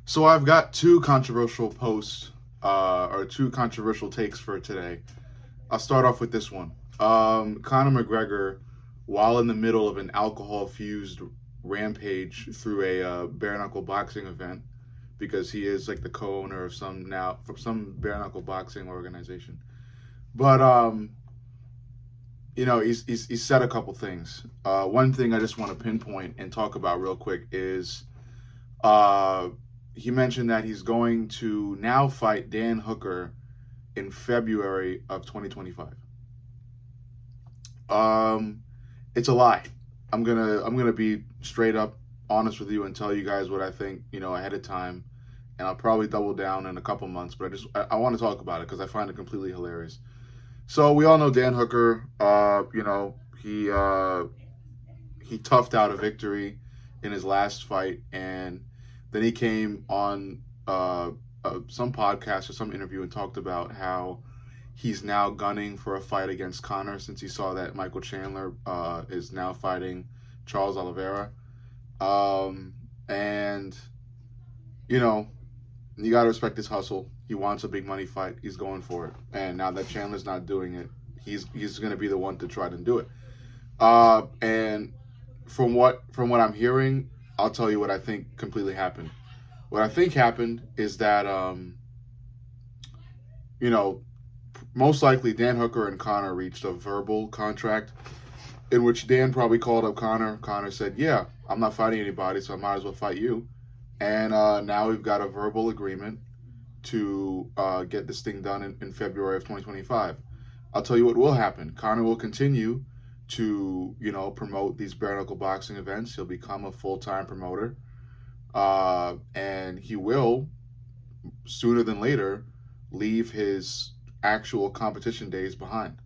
So I've got two controversial posts, or two controversial takes for today. I'll start off with this one. Conor McGregor, while in the middle of an alcohol-fused rampage through a bare knuckle boxing event, because he is like the co-owner of some bare knuckle boxing organization. But he's said a couple things. One thing I just want to pinpoint and talk about real quick is uh, he mentioned that he's going to now fight Dan Hooker in February of 2025. It's a lie. I'm gonna be straight up honest with you and tell you guys what I think, ahead of time, and I'll probably double down in a couple months. But I want to talk about it because I find it completely hilarious. So we all know Dan Hooker. He toughed out a victory in his last fight, and then he came on some podcast or some interview and talked about how he's now gunning for a fight against Conor since he saw that Michael Chandler is now fighting Charles Oliveira. And, you know, you got to respect his hustle. He wants a big money fight. He's going for it. And now that Chandler's not doing it, he's going to be the one to try to do it. And from what I'm hearing, I'll tell you what I think completely happened. What I think happened is that, most likely Dan Hooker and Conor reached a verbal contract in which Dan probably called up Conor. Conor said, yeah, I'm not fighting anybody, so I might as well fight you. And now we've got a verbal agreement to get this thing done in February of 2025. I'll tell you what will happen. Conor will continue to, promote these bare knuckle boxing events. He'll become a full-time promoter. And he will, sooner than later, leave his actual competition days behind.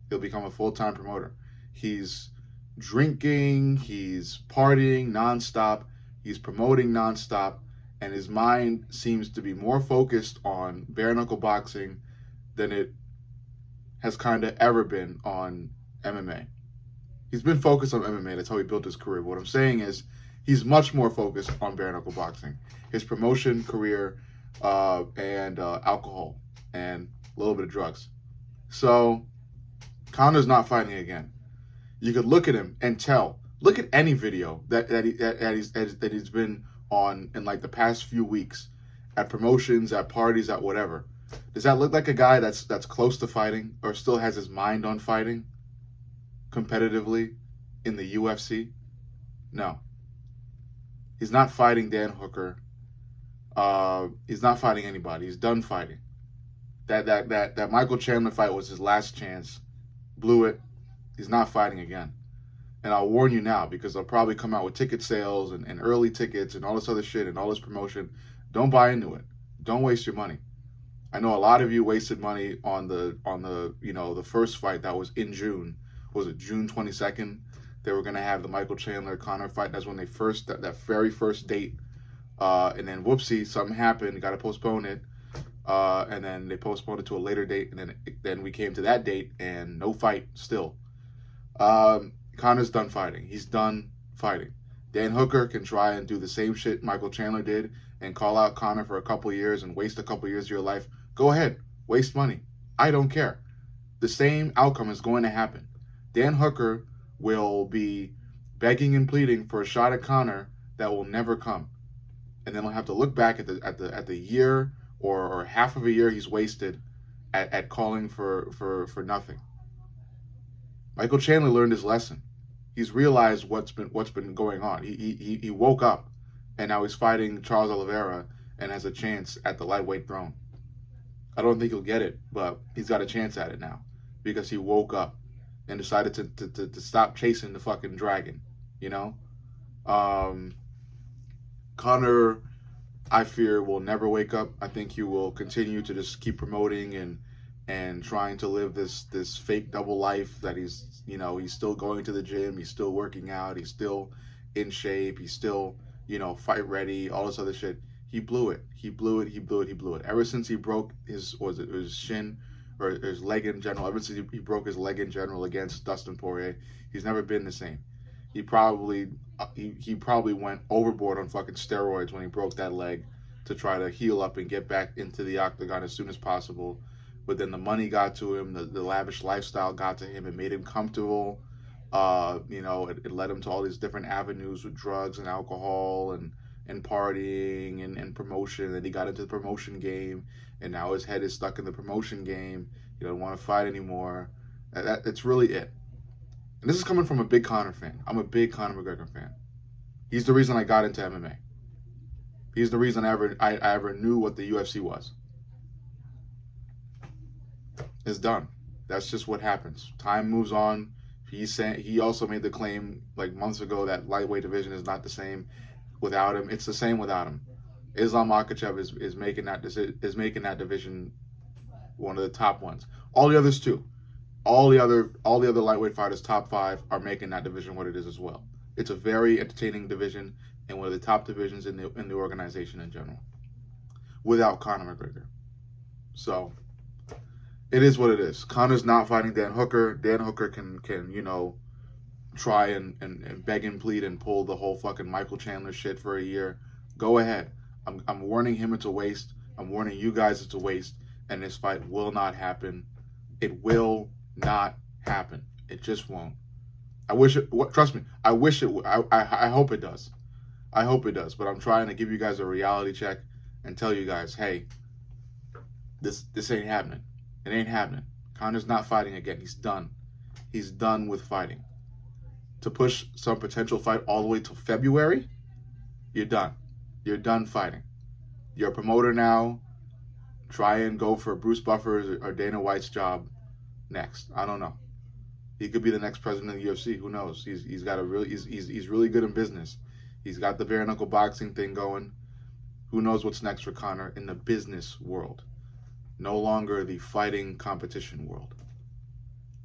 He'll become a full-time promoter. He's drinking, he's partying nonstop, he's promoting nonstop, and his mind seems to be more focused on bare knuckle boxing than it has kind of ever been on MMA. He's been focused on MMA. That's how he built his career. But what I'm saying is he's much more focused on bare knuckle boxing. His promotion career and alcohol and a little bit of drugs. So Conor's not fighting again. You could look at him and tell. Look at any video that he's been on in like the past few weeks, at promotions, at parties, at whatever. Does that look like a guy that's close to fighting or still has his mind on fighting competitively in the UFC? No. He's not fighting Dan Hooker. He's not fighting anybody. He's done fighting. That Michael Chandler fight was his last chance. Blew it. He's not fighting again. And I'll warn you now, because they'll probably come out with ticket sales and early tickets and all this other shit and all this promotion. Don't buy into it. Don't waste your money. I know a lot of you wasted money on the first fight that was in June. Was it June 22nd? They were gonna have the Michael Chandler Conor fight. That's when they that very first date. And then whoopsie, something happened. Got to postpone it. And then they postponed it to a later date. And then we came to that date and no fight still. Conor's done fighting. He's done fighting. Dan Hooker can try and do the same shit Michael Chandler did and call out Conor for a couple of years and waste a couple of years of your life. Go ahead. Waste money. I don't care. The same outcome is going to happen. Dan Hooker will be begging and pleading for a shot at Conor that will never come. And then he'll have to look back at the year or half of a year he's wasted at calling for nothing. Michael Chandler learned his lesson. He's realized what's been going on. He woke up, and now he's fighting Charles Oliveira and has a chance at the lightweight throne. I don't think he'll get it, but he's got a chance at it now because he woke up and decided to stop chasing the fucking dragon. Conor, I fear, will never wake up. I think he will continue to just keep promoting and trying to live this fake double life that he's still going to the gym, he's still working out, he's still in shape, he's still, fight ready, all this other shit. He blew it. Ever since he broke his shin or his leg in general, ever since he broke his leg in general against Dustin Poirier, he's never been the same. He probably went overboard on fucking steroids when he broke that leg to try to heal up and get back into the octagon as soon as possible. But then the money got to him, the lavish lifestyle got to him, it made him comfortable. It led him to all these different avenues with drugs and alcohol and partying and promotion. And he got into the promotion game, and now his head is stuck in the promotion game. He doesn't want to fight anymore. That's really it. And this is coming from a big Conor fan. I'm a big Conor McGregor fan. He's the reason I got into MMA. He's the reason I ever knew what the UFC was. It's done. That's just what happens. Time moves on. He also made the claim like months ago that lightweight division is not the same without him. It's the same without him. Islam Makhachev is making that division one of the top ones. All the others too. All the other lightweight fighters, top 5, are making that division what it is as well. It's a very entertaining division and one of the top divisions in the organization in general, without Conor McGregor. So it is what it is. Conor's not fighting Dan Hooker. Dan Hooker can try and beg and plead and pull the whole fucking Michael Chandler shit for a year. Go ahead. I'm warning him it's a waste. I'm warning you guys it's a waste. And this fight will not happen. It will not happen. It just won't. I wish it. Trust me. I wish it. I hope it does. I hope it does. But I'm trying to give you guys a reality check and tell you guys, hey, this ain't happening. It ain't happening. Conor's not fighting again. He's done. He's done with fighting. To push some potential fight all the way till February, you're done. You're done fighting. You're a promoter now. Try and go for Bruce Buffer's or Dana White's job next. I don't know. He could be the next president of the UFC. Who knows? He's really good in business. He's got the bare knuckle boxing thing going. Who knows what's next for Conor in the business world? No longer the fighting competition world.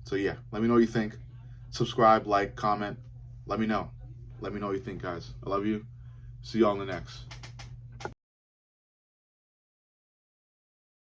So yeah, let me know what you think. Subscribe, like, comment. Let me know. Let me know what you think, guys. I love you. See y'all in the next.